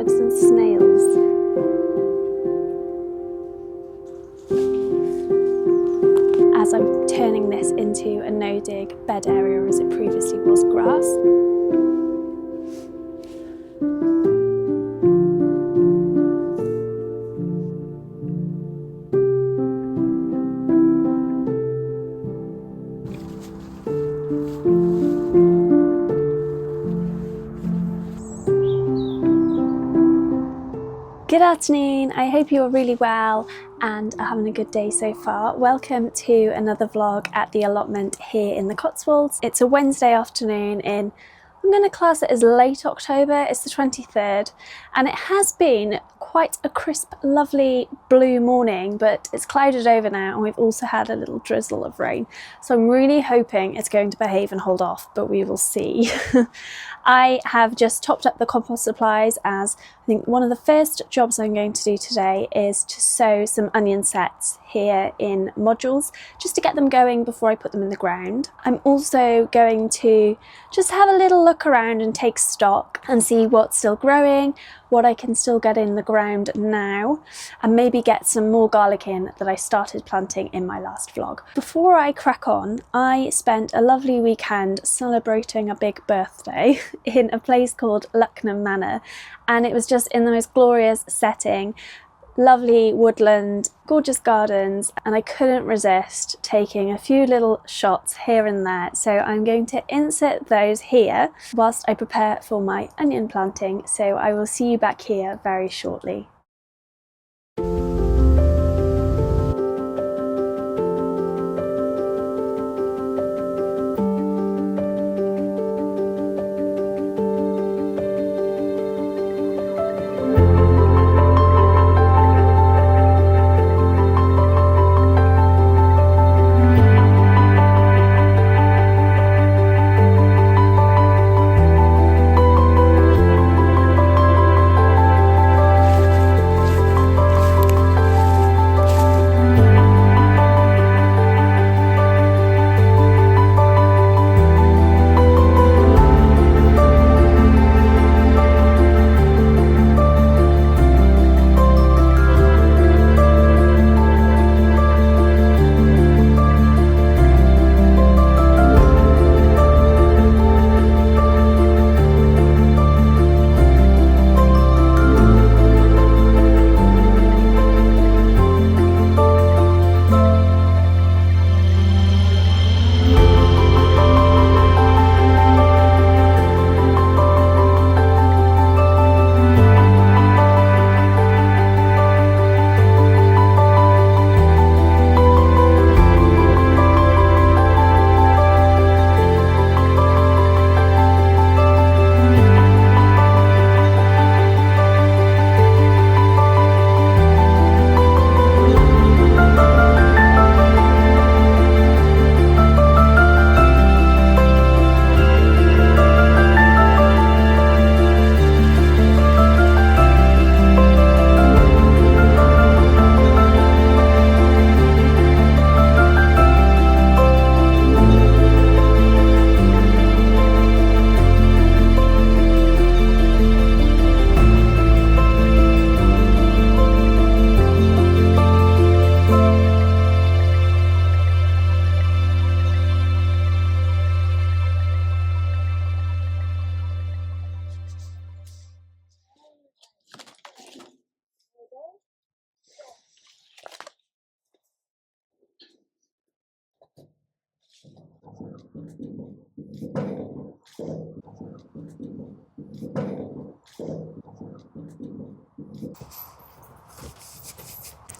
bugs and snails. As I'm turning this into a no-dig bed area as it previously was grass. Good afternoon, I hope you're really well and are having a good day so far. Welcome to another vlog at the allotment here in the Cotswolds. It's a Wednesday afternoon in, I'm going to class it as late October, it's the 23rd, and it has been quite a crisp, lovely blue morning, but it's clouded over now and we've also had a little drizzle of rain. So I'm really hoping it's going to behave and hold off, but we will see. I have just topped up the compost supplies, as I think one of the first jobs I'm going to do today is to sow some onion sets here in modules, just to get them going before I put them in the ground. I'm also going to just have a little look around and take stock and see what's still growing, what I can still get in the ground now, and maybe get some more garlic in that I started planting in my last vlog. Before I crack on, I spent a lovely weekend celebrating a big birthday in a place called Lucknam Manor, and it was just in the most glorious setting. Lovely woodland, gorgeous gardens, and I couldn't resist taking a few little shots here and there, so I'm going to insert those here whilst I prepare for my onion planting, so I will see you back here very shortly.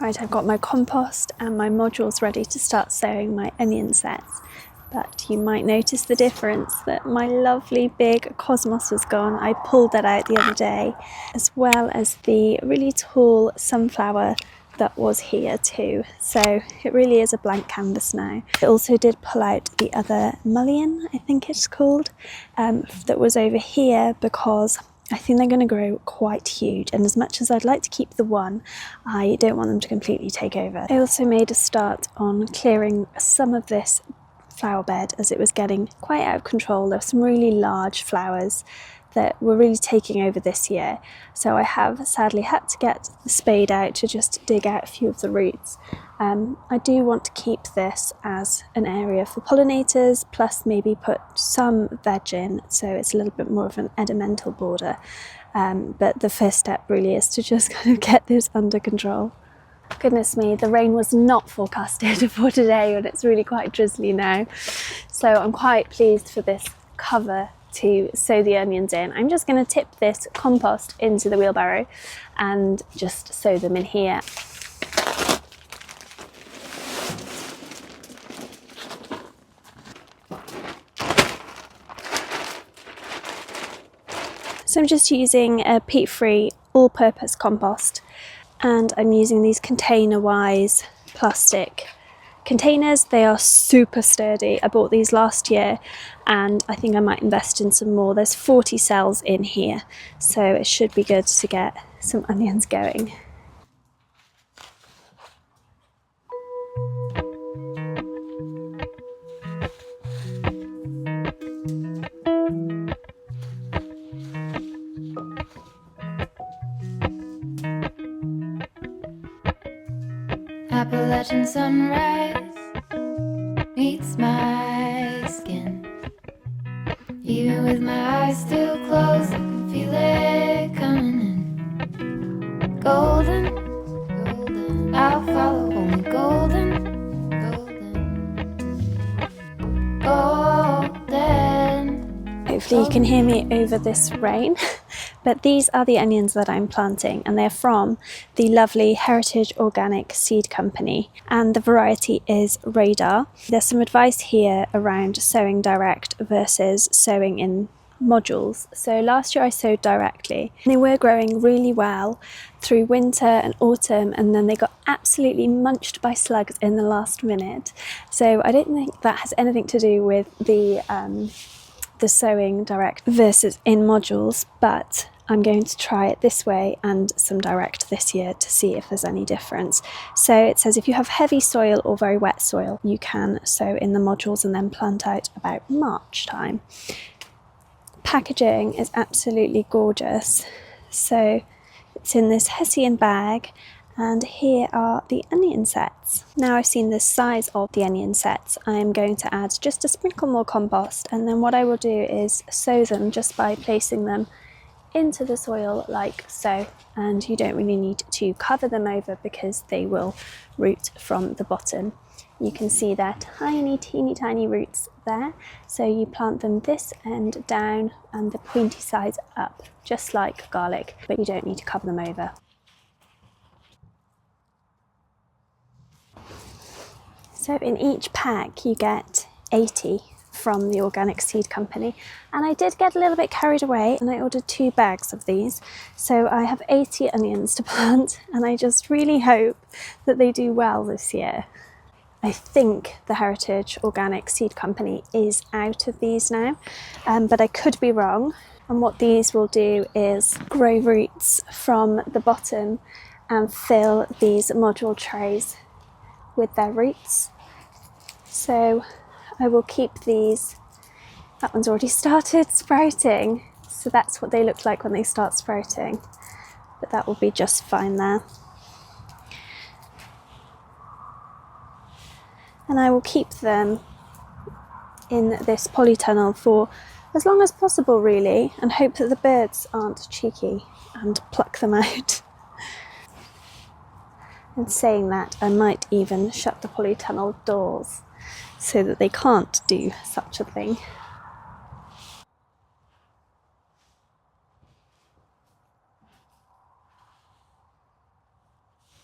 Right, I've got my compost and my modules ready to start sowing my onion sets, but you might notice the difference that my lovely big cosmos has gone. I pulled that out the other day, as well as the really tall sunflower that was here too. So it really is a blank canvas now. I also did pull out the other mullein, I think it's called, that was over here, because I think they're going to grow quite huge, and as much as I'd like to keep the one, I don't want them to completely take over. I also made a start on clearing some of this flower bed as it was getting quite out of control. There were some really large flowers that were really taking over this year. So I have sadly had to get the spade out to just dig out a few of the roots. I do want to keep this as an area for pollinators, plus maybe put some veg in, so it's a little bit more of an edimental border. But the first step really is to just kind of get this under control. Goodness me, the rain was not forecasted for today, and it's really quite drizzly now. So I'm quite pleased for this cover to sow the onions in. I'm just going to tip this compost into the wheelbarrow and just sow them in here. So I'm just using a peat-free all-purpose compost, and I'm using these container-wise plastic containers. They are super sturdy. I bought these last year and I think I might invest in some more. There's 40 cells in here, so it should be good to get some onions going. Appalachian sunrise meets my skin. Even with my eyes still closed, I can feel it coming in. Golden, golden, I'll follow only golden, golden, golden. Hopefully you can hear me over this rain. But these are the onions that I'm planting, and they're from the lovely Heritage Organic Seed Company, and the variety is Radar. There's some advice here around sowing direct versus sowing in modules. So last year I sowed directly. They were growing really well through winter and autumn, and then they got absolutely munched by slugs in the last minute. So I don't think that has anything to do with the sowing direct versus in modules, but I'm going to try it this way and some direct this year to see if there's any difference. So it says if you have heavy soil or very wet soil, you can sow in the modules and then plant out about March time. Packaging is absolutely gorgeous. So it's in this hessian bag, and here are the onion sets. Now I've seen the size of the onion sets, I'm going to add just a sprinkle more compost, and then what I will do is sow them just by placing them into the soil like so, and you don't really need to cover them over because they will root from the bottom. You can see their tiny, teeny tiny roots there, so you plant them this end down and the pointy sides up, just like garlic, but you don't need to cover them over. So in each pack you get 80 from the Organic Seed Company, and I did get a little bit carried away and I ordered 2 bags of these, so I have 80 onions to plant, and I just really hope that they do well this year. I think the Heritage Organic Seed Company is out of these now, but I could be wrong. And what these will do is grow roots from the bottom and fill these module trays with their roots. So I will keep these. That one's already started sprouting, so that's what they look like when they start sprouting, but that will be just fine there. And I will keep them in this polytunnel for as long as possible really, and hope that the birds aren't cheeky and pluck them out. And saying that, I might even shut the polytunnel doors so that they can't do such a thing.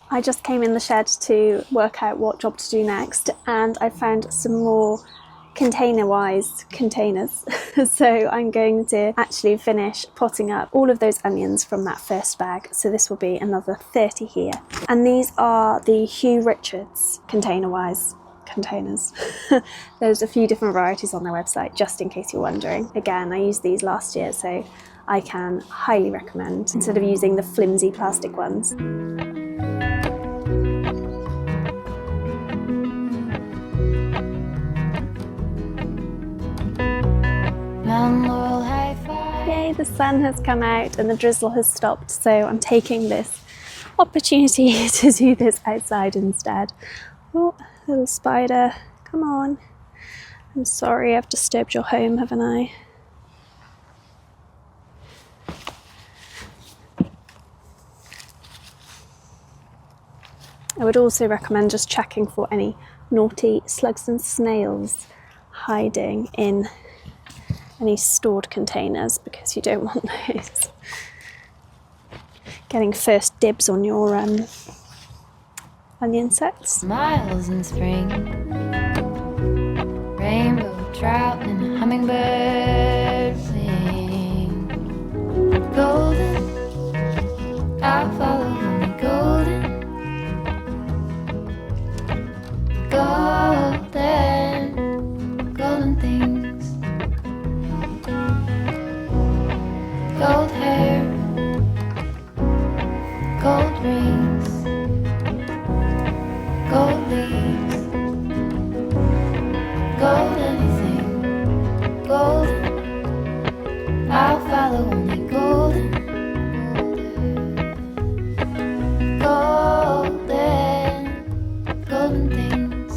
I just came in the shed to work out what job to do next, and I found some more container-wise containers. So I'm going to actually finish potting up all of those onions from that first bag. So this will be another 30 here. And these are the Hugh Richards container-wise containers. There's a few different varieties on their website, just in case you're wondering. Again, I used these last year, so I can highly recommend instead of using the flimsy plastic ones. Yay, the sun has come out and the drizzle has stopped, so I'm taking this opportunity to do this outside instead. Oh, little spider, come on. I'm sorry I've disturbed your home, haven't I? I would also recommend just checking for any naughty slugs and snails hiding in any stored containers, because you don't want those getting first dibs on your onion sets. Miles in spring, rainbow trout and a hummingbird sing. Golden, I'll follow only golden. Golden, golden things. Gold hair, gold rings, gold leaves, gold anything, golden. I'll follow only golden, golden, golden things.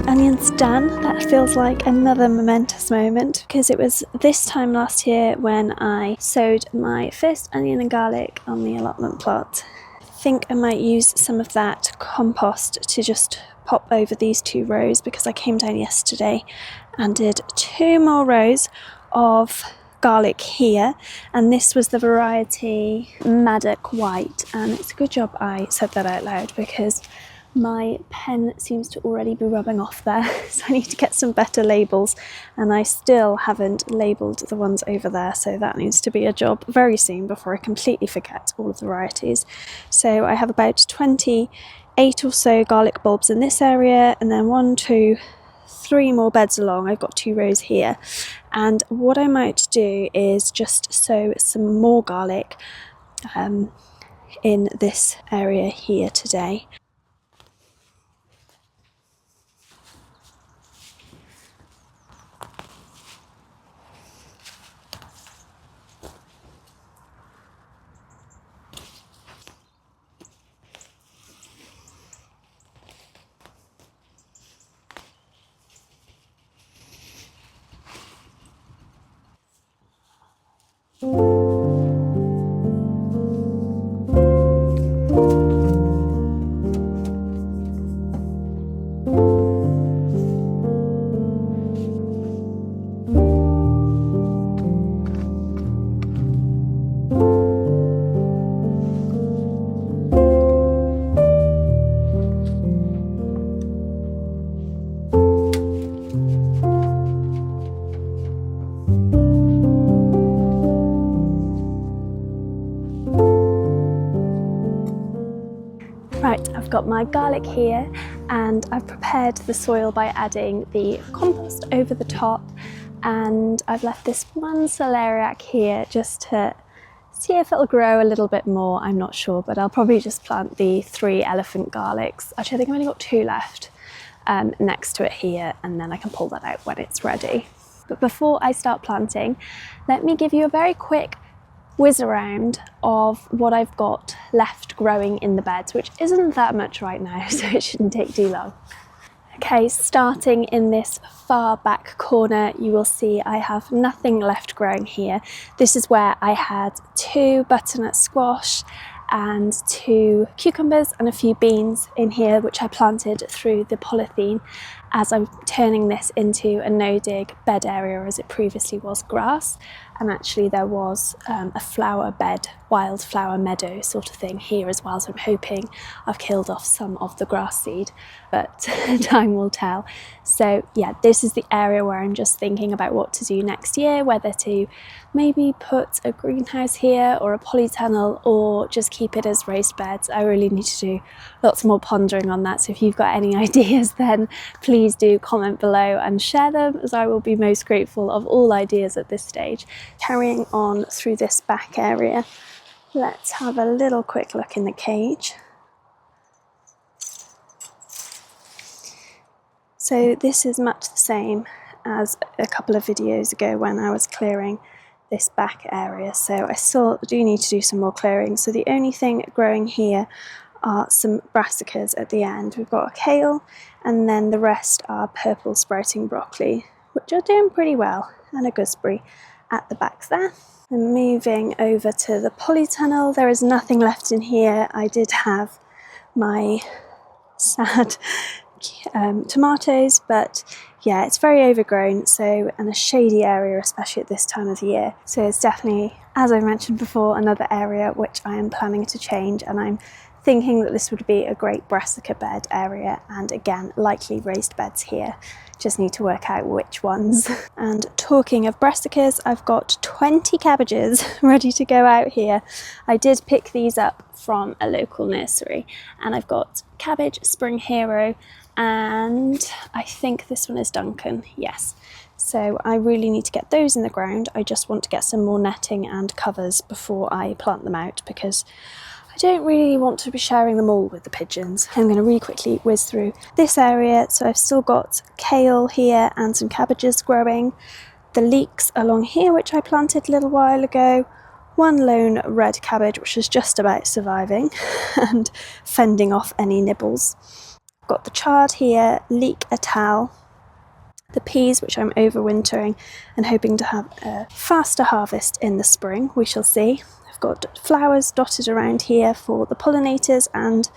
Onions done. That feels like another momentous moment, because it was this time last year when I sowed my first onion and garlic on the allotment plot. I think I might use some of that compost to just pop over these 2 rows, because I came down yesterday and did 2 more rows of garlic here, and this was the variety Maddock White, and it's a good job I said that out loud, because my pen seems to already be rubbing off there, so I need to get some better labels, and I still haven't labelled the ones over there, so that needs to be a job very soon before I completely forget all of the varieties. So I have about 28 or so garlic bulbs in this area, and then 1, 2, 3 more beds along. I've got 2 rows here, and what I might do is just sow some more garlic in this area here today. Right, I've got my garlic here, and I've prepared the soil by adding the compost over the top, and I've left this one celeriac here just to see if it'll grow a little bit more. I'm not sure, but I'll probably just plant the 3 elephant garlics. Actually, I think I've only got 2 left next to it here, and then I can pull that out when it's ready. But before I start planting, let me give you a very quick whiz around of what I've got left growing in the beds, which isn't that much right now, so it shouldn't take too long. Okay, starting in this far back corner, you will see I have nothing left growing here. This is where I had 2 butternut squash and 2 cucumbers and a few beans in here, which I planted through the polythene as I'm turning this into a no-dig bed area, as it previously was grass. And actually there was a flower bed, wildflower meadow sort of thing here as well, so I'm hoping I've killed off some of the grass seed, but time will tell. So yeah, this is the area where I'm just thinking about what to do next year, whether to maybe put a greenhouse here or a polytunnel, or just keep it as raised beds. I really need to do lots more pondering on that, so if you've got any ideas, then please please do comment below and share them, as I will be most grateful of all ideas at this stage. Carrying on through this back area, let's have a little quick look in the cage. So this is much the same as a couple of videos ago when I was clearing this back area, so I still do need to do some more clearing. So the only thing growing here are some brassicas at the end. We've got a kale, and then the rest are purple sprouting broccoli, which are doing pretty well, and a gooseberry at the back there. And moving over to the polytunnel, there is nothing left in here. I did have my sad tomatoes, but yeah, it's very overgrown, so, and a shady area, especially at this time of the year. So it's definitely, as I mentioned before, another area which I am planning to change, and I'm thinking that this would be a great brassica bed area, and again, likely raised beds here. Just need to work out which ones. And talking of brassicas, I've got 20 cabbages ready to go out here. I did pick these up from a local nursery, and I've got cabbage, Spring Hero, and I think this one is Duncan, yes. So I really need to get those in the ground. I just want to get some more netting and covers before I plant them out, because I don't really want to be sharing them all with the pigeons. I'm going to really quickly whiz through this area. So I've still got kale here and some cabbages growing. The leeks along here, which I planted a little while ago. One lone red cabbage, which is just about surviving and fending off any nibbles. I've got the chard here, leek etal, the peas, which I'm overwintering and hoping to have a faster harvest in the spring. We shall see. Got flowers dotted around here for the pollinators, and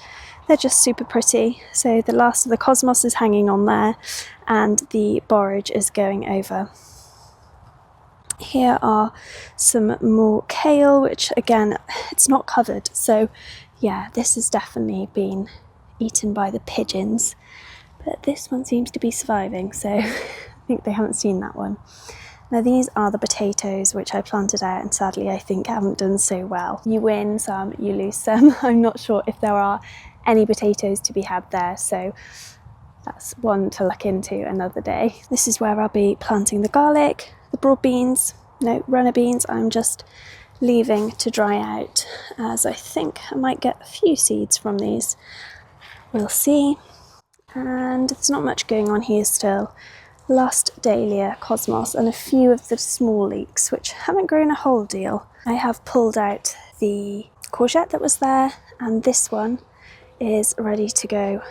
they're just super pretty. So the last of the cosmos is hanging on there, and the borage is going over. Here are some more kale, which again, it's not covered, so yeah, this has definitely been eaten by the pigeons, but this one seems to be surviving, so I think they haven't seen that one. Now these are the potatoes which I planted out, and sadly I think haven't done so well. You win some, you lose some. I'm not sure if there are any potatoes to be had there, so that's one to look into another day. This is where I'll be planting the garlic, the broad beans, no, runner beans, I'm just leaving to dry out, as I think I might get a few seeds from these. We'll see. And there's not much going on here still. Last dahlia, cosmos, and a few of the small leeks, which haven't grown a whole deal. I have pulled out the courgette that was there, and this one is ready to go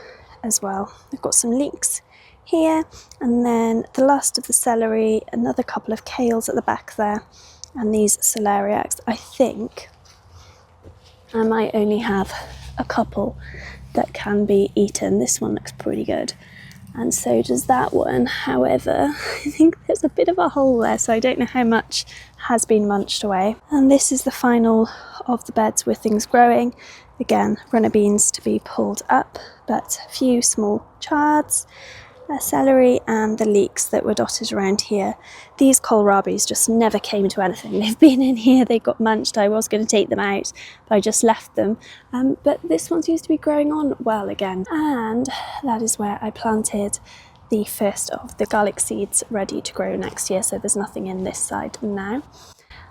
as well. I've got some leeks here, and then the last of the celery, another couple of kales at the back there, and these celeriacs. I think I might only have a couple that can be eaten. This one looks pretty good, and so does that one. However, I think there's a bit of a hole there, so I don't know how much has been munched away. And this is the final of the beds with things growing. Again, runner beans to be pulled up, but a few small chards, celery, and the leeks that were dotted around here. These kohlrabis just never came to anything. They've been in here, they got munched. I was going to take them out, but I just left them. But this one seems to be growing on well again. And that is where I planted the first of the garlic seeds ready to grow next year. So there's nothing in this side now.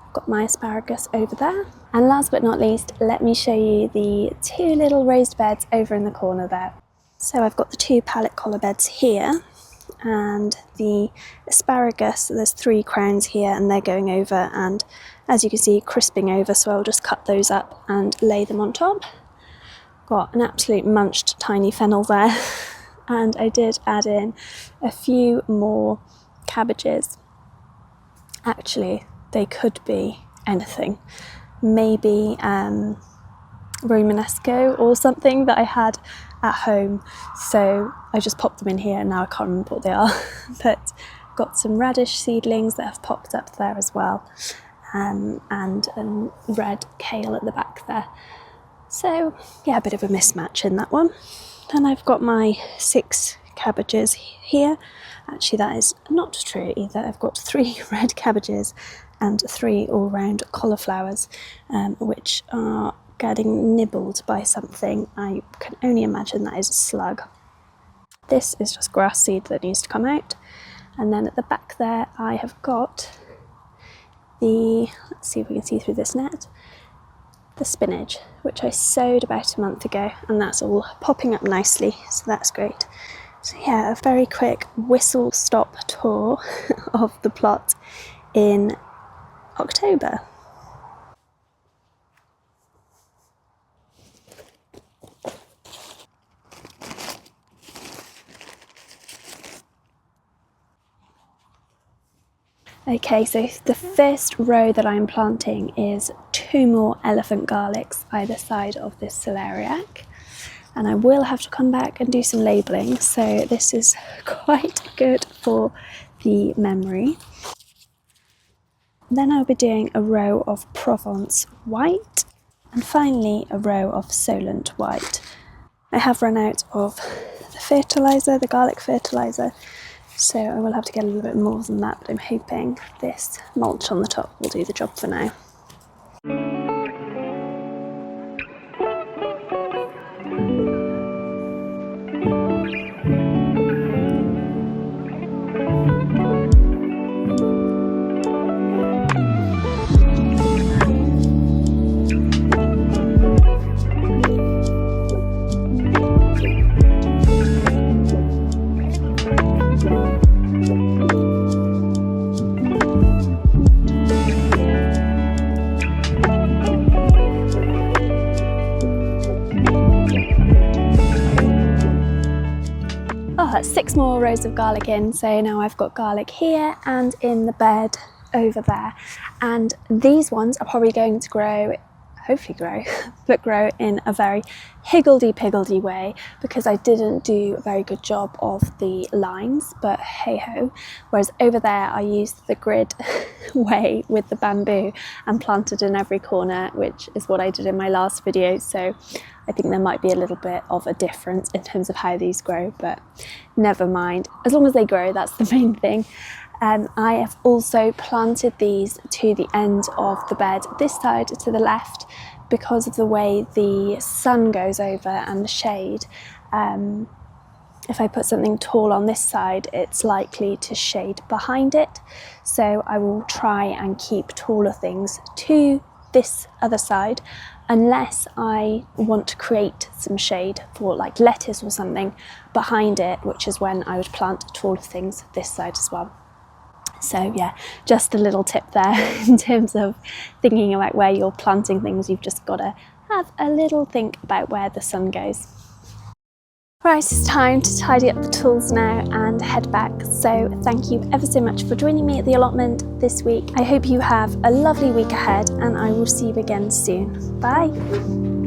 I've got my asparagus over there. And last but not least, let me show you the two little raised beds over in the corner there. So I've got the two pallet collar beds here, and the asparagus, there's 3 crowns here, and they're going over, and as you can see, crisping over, so I'll just cut those up and lay them on top. Got an absolute munched tiny fennel there, and I did add in a few more cabbages. Actually, they could be anything. Maybe Romanesco or something that I had at home, so I just popped them in here, and now I can't remember what they are. But got some radish seedlings that have popped up there as well, and red kale at the back there. So yeah, a bit of a mismatch in that one. Then I've got my 6 cabbages here. Actually, that is not true either. I've got 3 red cabbages and 3 all-round cauliflowers, which are getting nibbled by something. I can only imagine that is a slug. This is just grass seed that needs to come out. And then at the back there I have got the, let's see if we can see through this net, the spinach, which I sowed about a month ago, and that's all popping up nicely, so that's great. So yeah, a very quick whistle stop tour of the plot in October. Okay, so the first row that I'm planting is 2 more elephant garlics either side of this celeriac, and I will have to come back and do some labelling, so this is quite good for the memory. Then I'll be doing a row of Provence white, and finally a row of Solent white. I have run out of the fertiliser, the garlic fertiliser, so I will have to get a little bit more than that, but I'm hoping this mulch on the top will do the job for now. Oh, that's 6 more rows of garlic in, so now I've got garlic here and in the bed over there. And these ones are probably going to grow, hopefully grow, but grow in a very higgledy-piggledy way, because I didn't do a very good job of the lines, but hey-ho. Whereas over there I used the grid way with the bamboo and planted in every corner, which is what I did in my last video, so I think there might be a little bit of a difference in terms of how these grow, but never mind. As long as they grow, that's the main thing. I have also planted these to the end of the bed, this side to the left, because of the way the sun goes over and the shade. If I put something tall on this side, it's likely to shade behind it. So I will try and keep taller things to this other side, unless I want to create some shade for like lettuce or something behind it, which is when I would plant taller things this side as well. So yeah, just a little tip there in terms of thinking about where you're planting things. You've just got to have a little think about where the sun goes. Right, it's time to tidy up the tools now and head back. So thank you ever so much for joining me at the allotment this week. I hope you have a lovely week ahead, and I will see you again soon. Bye.